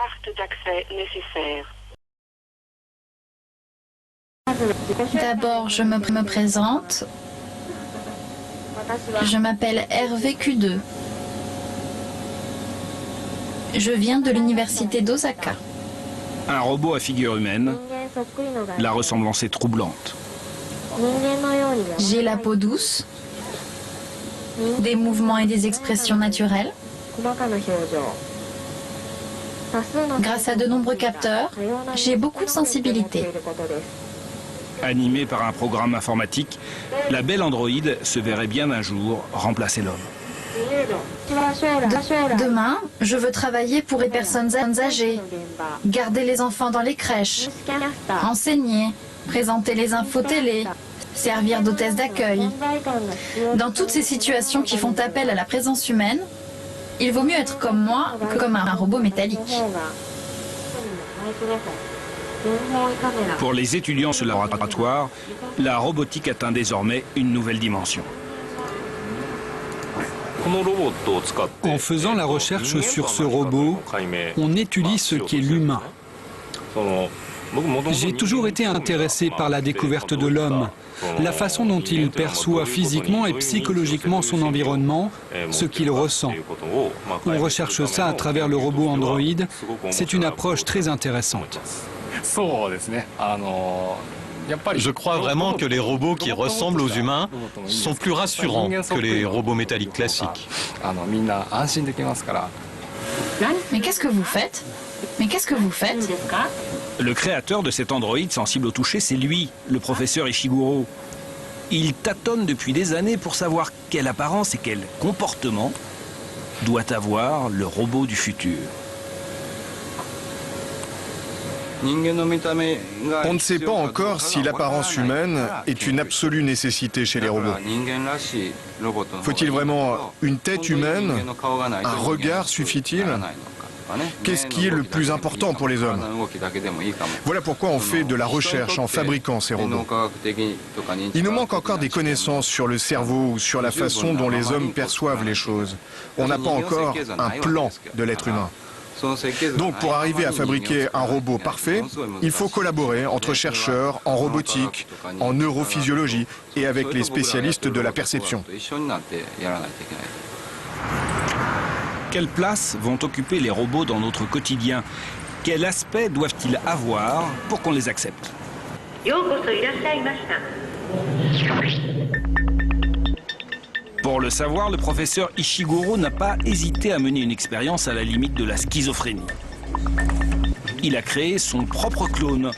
carte d'accès nécessaire. D'abord, je me présente. Je m'appelle Hervé Q2. Je viens de l'université d'Osaka. Un robot à figure humaine. La ressemblance est troublante. J'ai la peau douce, des mouvements et des expressions naturelles. Grâce à de nombreux capteurs, j'ai beaucoup de sensibilité. Animée par un programme informatique, la belle androïde se verrait bien un jour remplacer l'homme. Demain, je veux travailler pour les personnes âgées, garder les enfants dans les crèches, enseigner, présenter les infos télé, servir d'hôtesse d'accueil. Dans toutes ces situations qui font appel à la présence humaine, il vaut mieux être comme moi que comme un robot métallique. Pour les étudiants sur le laboratoire, la robotique atteint désormais une nouvelle dimension. En faisant la recherche sur ce robot, on étudie ce qu'est l'humain. J'ai toujours été intéressé par la découverte de l'homme, la façon dont il perçoit physiquement et psychologiquement son environnement, ce qu'il ressent. On recherche ça à travers le robot Android. C'est une approche très intéressante. Je crois vraiment que les robots qui ressemblent aux humains sont plus rassurants que les robots métalliques classiques. Mais qu'est-ce que vous faites? Mais qu'est-ce que vous faites? Le créateur de cet androïde sensible au toucher, c'est lui, le professeur Ishiguro. Il tâtonne depuis des années pour savoir quelle apparence et quel comportement doit avoir le robot du futur. On ne sait pas encore si l'apparence humaine est une absolue nécessité chez les robots. Faut-il vraiment une tête humaine? Un regard suffit-il? Qu'est-ce qui est le plus important pour les hommes? Voilà pourquoi on fait de la recherche en fabriquant ces robots. Il nous manque encore des connaissances sur le cerveau ou sur la façon dont les hommes perçoivent les choses. On n'a pas encore un plan de l'être humain. Donc pour arriver à fabriquer un robot parfait, il faut collaborer entre chercheurs en robotique, en neurophysiologie et avec les spécialistes de la perception. Quelle place vont occuper les robots dans notre quotidien? Quel aspect doivent-ils avoir pour qu'on les accepte? Pour le savoir, le professeur Ishiguro n'a pas hésité à mener une expérience à la limite de la schizophrénie. Il a créé son propre clone,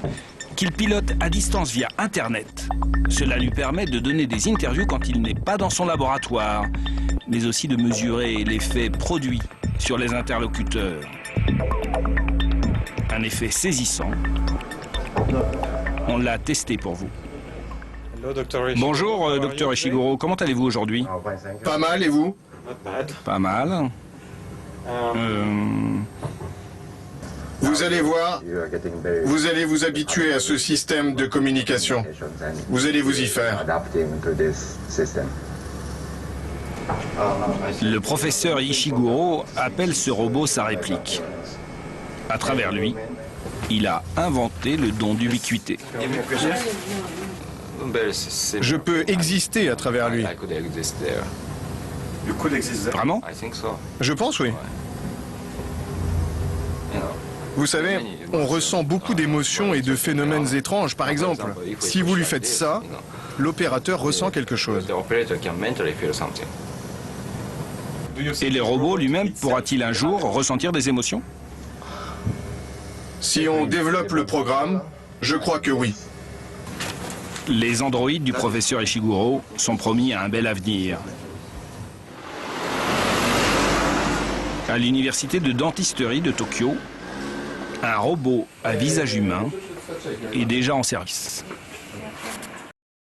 qu'il pilote à distance via Internet. Cela lui permet de donner des interviews quand il n'est pas dans son laboratoire, mais aussi de mesurer l'effet produit sur les interlocuteurs. Un effet saisissant. On l'a testé pour vous. Bonjour, docteur Ishiguro. Comment allez-vous aujourd'hui? Pas mal, et vous? Pas mal. Vous allez voir, vous allez vous habituer à ce système de communication. Vous allez vous y faire. Le professeur Ishiguro appelle ce robot sa réplique. À travers lui, il a inventé le don d'ubiquité. Je peux exister à travers lui. Vraiment? Je pense, oui. Vous savez, on ressent beaucoup d'émotions et de phénomènes étranges. Par exemple, si vous lui faites ça, l'opérateur ressent quelque chose. Et les robots lui-même pourra-t-il un jour ressentir des émotions? Si on développe le programme, je crois que oui. Les androïdes du professeur Ishiguro sont promis à un bel avenir. À l'université de dentisterie de Tokyo, un robot à visage humain est déjà en service.